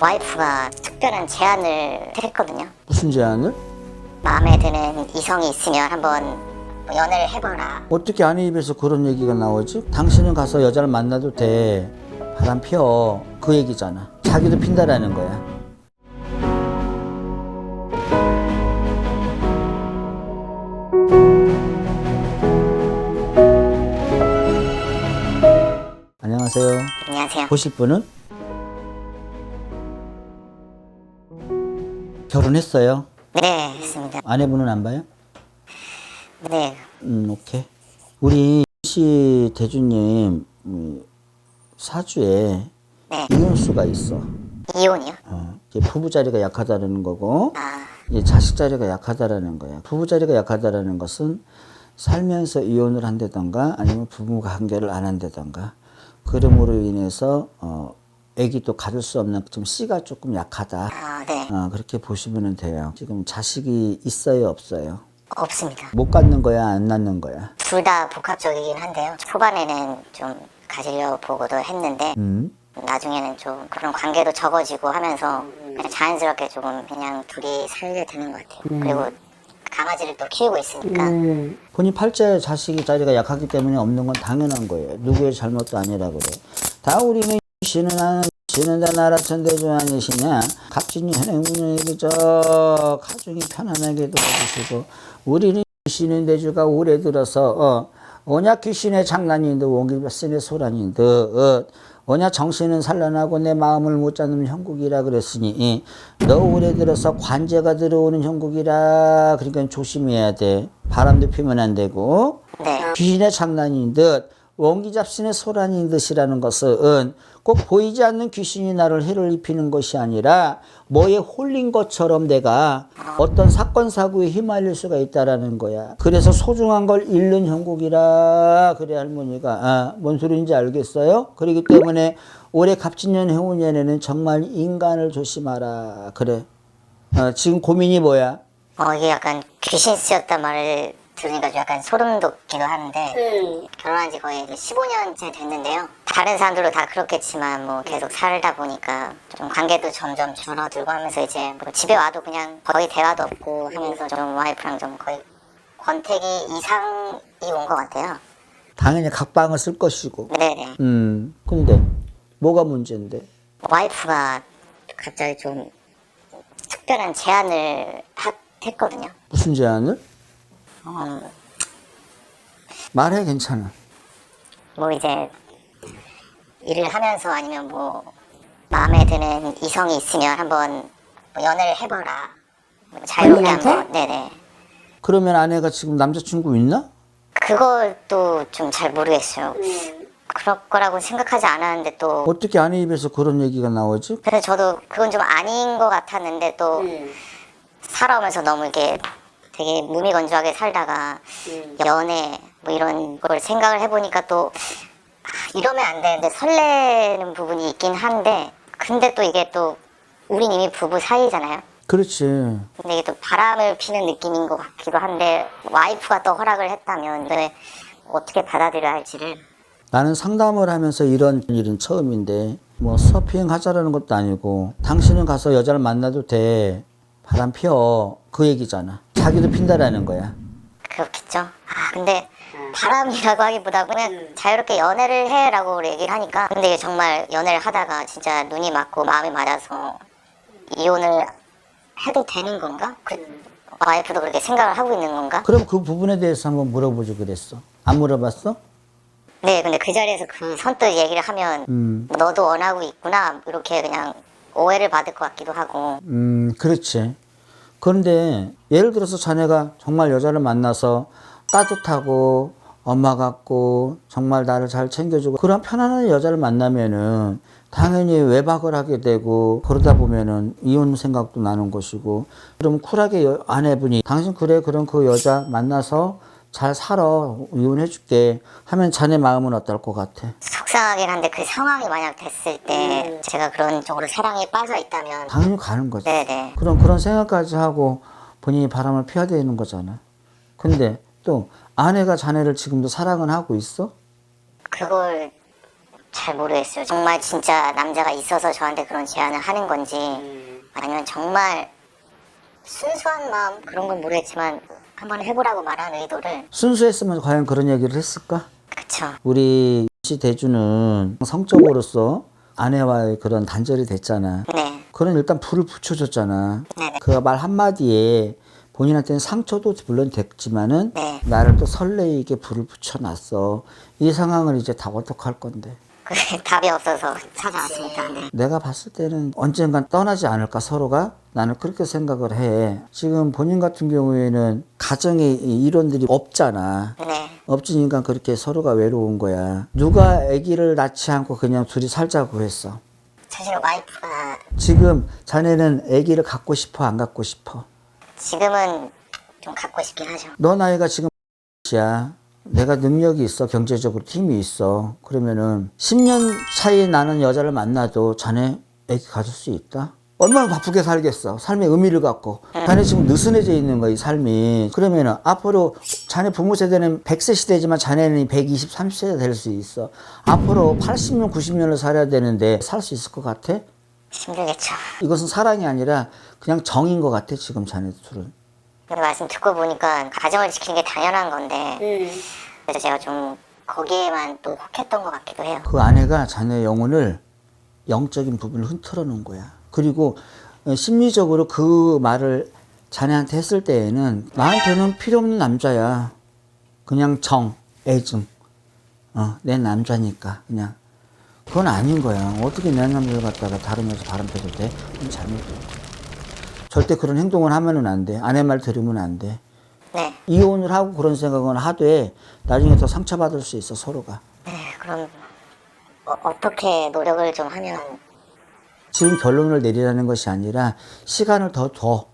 와이프가 특별한 제안을 했거든요. 무슨 제안을? 마음에 드는 이성이 있으면 한번 뭐 연애를 해봐라. 어떻게 아내 입에서 그런 얘기가 나오지? 당신은 가서 여자를 만나도 돼. 바람 피워. 그 얘기잖아. 자기도 핀다라는 거야. 안녕하세요. 안녕하세요. 보실 분은? 결혼했어요? 네, 했습니다. 아내분은 안 봐요? 네, 오케이. 우리 씨 대주님 사주에 네. 이혼수가 있어. 이혼이요? 이게 부부 자리가 약하다는 거고, 아, 이게 자식 자리가 약하다라는 거야. 부부 자리가 약하다라는 것은 살면서 이혼을 한다던가 아니면 부부 관계를 안 한다던가, 그럼으로 인해서 아기도 가질 수 없는 좀 씨가 조금 약하다. 아, 네. 그렇게 보시면 돼요. 지금 자식이 있어요, 없어요? 없습니다. 못 갖는 거야, 안 낳는 거야? 둘 다 복합적이긴 한데요. 초반에는 좀 가지려 보고도 했는데 나중에는 좀 그런 관계도 적어지고 하면서 그냥 자연스럽게 조금 그냥 둘이 살게 되는 것 같아요. 그리고 강아지를 또 키우고 있으니까 본인 팔자에 자식이 자리가 약하기 때문에 없는 건 당연한 거예요. 누구의 잘못도 아니라 그래. 다 우리는 씨는 다 나라 천대주 아니시냐. 갑진이 현행문이죠. 가정이 편안하게 도와주시고, 우리는 씨는 대주가 올해 들어서 언약 귀신의 장난인 듯 원기신의 소란인 듯 언약 정신은 산란하고 내 마음을 못 잡는 형국이라 그랬으니 너 올해 들어서 관제가 들어오는 형국이라. 그러니까 조심해야 돼. 바람도 피면 안 되고. 네. 귀신의 장난인 듯 원기잡신의 소란인 듯이라는 것은 꼭 보이지 않는 귀신이 나를 해를 입히는 것이 아니라 뭐에 홀린 것처럼 내가 어떤 사건 사고에 휘말릴 수가 있다라는 거야. 그래서 소중한 걸 잃는 형국이라. 그래 할머니가 뭔 소리인지 알겠어요? 그렇기 때문에 올해 갑진년 해운년에는 정말 인간을 조심하라. 그래. 지금 고민이 뭐야? 이게 약간 귀신 쓰였단 말을 들으니까 좀 약간 소름 돋기도 하는데 결혼한 지 거의 이제 15년째 됐는데요. 다른 사람들도 다 그렇겠지만 뭐 계속 살다 보니까 좀 관계도 점점 줄어들고 하면서 이제 뭐 집에 와도 그냥 거의 대화도 없고 하면서 좀 와이프랑 좀 거의 권태기 이상이 온 것 같아요. 당연히 각방을 쓸 것이고. 네네. 근데 뭐가 문제인데? 와이프가 갑자기 좀 특별한 제안을 했거든요. 무슨 제안을? 말해, 괜찮아. 뭐 이제 일을 하면서 아니면 뭐 마음에 드는 이성이 있으면 한번 뭐 연애를 해봐라. 뭐 자유롭게 한번. 네네. 그러면 아내가 지금 남자친구 있나? 그것도 좀 잘 모르겠어요. 그럴 거라고 생각하지 않았는데 또. 어떻게 아내 입에서 그런 얘기가 나오지? 그래서 저도 그건 좀 아닌 것 같았는데 또 살아오면서 너무 이렇게 되게 무미건조하게 살다가 연애 뭐 이런 걸 생각을 해보니까 또 이러면 안 되는데 설레는 부분이 있긴 한데, 근데 또 이게 또 우린 이미 부부 사이잖아요. 그렇지. 근데 이게 또 바람을 피는 느낌인 것 같기도 한데 와이프가 또 허락을 했다면 네, 어떻게 받아들여야 할지를. 나는 상담을 하면서 이런 일은 처음인데 뭐 서핑 하자라는 것도 아니고 당신은 가서 여자를 만나도 돼. 바람 피워. 그 얘기잖아. 자기도 핀다라는 거야. 그렇겠죠. 근데 바람이라고 하기보다 그냥 자유롭게 연애를 해라고 얘기를 하니까, 근데 이게 정말 연애를 하다가 진짜 눈이 맞고 마음이 맞아서 이혼을 해도 되는 건가? 와이프도 그렇게 생각을 하고 있는 건가? 그럼 그 부분에 대해서 한번 물어보지 그랬어. 안 물어봤어? 네, 근데 그 자리에서 그 선뜻 얘기를 하면 너도 원하고 있구나 이렇게 그냥 오해를 받을 것 같기도 하고. 그렇지. 그런데 예를 들어서 자네가 정말 여자를 만나서 따뜻하고 엄마 같고 정말 나를 잘 챙겨주고 그런 편안한 여자를 만나면은 당연히 외박을 하게 되고, 그러다 보면은 이혼 생각도 나는 것이고, 그럼 쿨하게 아내분이 당신 그래 그럼 그 여자 만나서 잘 살아 이혼해줄게 하면 자네 마음은 어떨 것 같아? 속상하긴 한데 그 상황이 만약 됐을 때 제가 그런 쪽으로 사랑에 빠져 있다면 당연히 가는 거지. 네네. 그럼 그런 생각까지 하고 본인이 바람을 피워야 되는 거잖아. 근데 또 아내가 자네를 지금도 사랑은 하고 있어? 그걸 잘 모르겠어요. 정말 진짜 남자가 있어서 저한테 그런 제안을 하는 건지 아니면 정말 순수한 마음 그런 건 모르겠지만 한번 해보라고 말한 의도를. 순수했으면 과연 그런 얘기를 했을까? 그쵸. 우리 씨 대주는 성적으로서 아내와의 그런 단절이 됐잖아. 네. 그런 일단 불을 붙여줬잖아. 네네. 그 말 한마디에 본인한테는 상처도 물론 됐지만은 네. 나를 또 설레이게 불을 붙여놨어. 이 상황을 이제 다 어떡할 건데. 그게 답이 없어서 찾아왔으니까. 네. 내가 봤을 때는 언젠간 떠나지 않을까 서로가? 나는 그렇게 생각을 해. 지금 본인 같은 경우에는 가정의 이 일원들이 없잖아. 네. 없으니까 그렇게 서로가 외로운 거야. 누가 아기를 낳지 않고 그냥 둘이 살자고 했어. 사실 와이프가 지금 자네는 아기를 갖고 싶어 안 갖고 싶어? 지금은 좀 갖고 싶긴 하죠. 너 나이가 지금 야 내가 능력이 있어. 경제적으로 힘이 있어. 그러면은 10년 차이 나는 여자를 만나도 자네 아기 가질 수 있다? 얼마나 바쁘게 살겠어. 삶의 의미를 갖고. 자네 지금 느슨해져 있는 거야, 이 삶이. 그러면은 앞으로 자네 부모 세대는 100세 시대지만 자네는 120, 30세가 될 수 있어. 앞으로 80년, 90년을 살아야 되는데 살 수 있을 것 같아? 힘들겠죠. 이것은 사랑이 아니라 그냥 정인 것 같아, 지금 자네 둘은. 근데 말씀 듣고 보니까 가정을 지키는 게 당연한 건데 그래서 제가 좀 거기에만 또 혹했던 것 같기도 해요. 그 아내가 자네의 영혼을 영적인 부분을 흐트러 놓은 거야. 그리고 심리적으로 그 말을 자네한테 했을 때에는 나한테는 필요 없는 남자야. 그냥 정, 애증. 내 남자니까 그냥. 그건 아닌 거야. 어떻게 내 남자를 갖다가 다른 여자 바람 펴도 돼? 그건 잘못이야. 절대 그런 행동을 하면은 안 돼. 아내 말 들으면 안 돼. 네. 이혼을 하고 그런 생각은 하되 나중에 더 상처받을 수 있어, 서로가. 네, 그럼 어떻게 노력을 좀 하면. 지금 결론을 내리라는 것이 아니라 시간을 더 둬.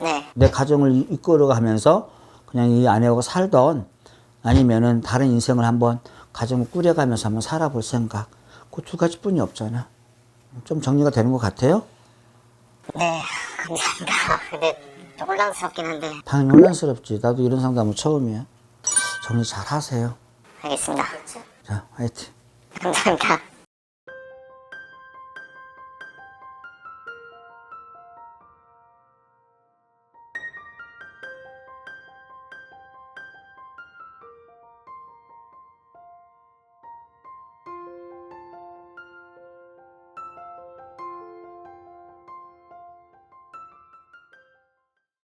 네. 내 가정을 이끌어가면서 그냥 이 아내하고 살던 아니면은 다른 인생을 한번 가정을 꾸려가면서 한번 살아볼 생각. 그 두 가지뿐이 없잖아. 좀 정리가 되는 것 같아요? 네, 감사합니다. 근데 좀 혼란스럽긴 한데. 당연히 혼란스럽지. 나도 이런 상담은 처음이야. 정리 잘 하세요. 알겠습니다. 자, 화이팅. 감사합니다.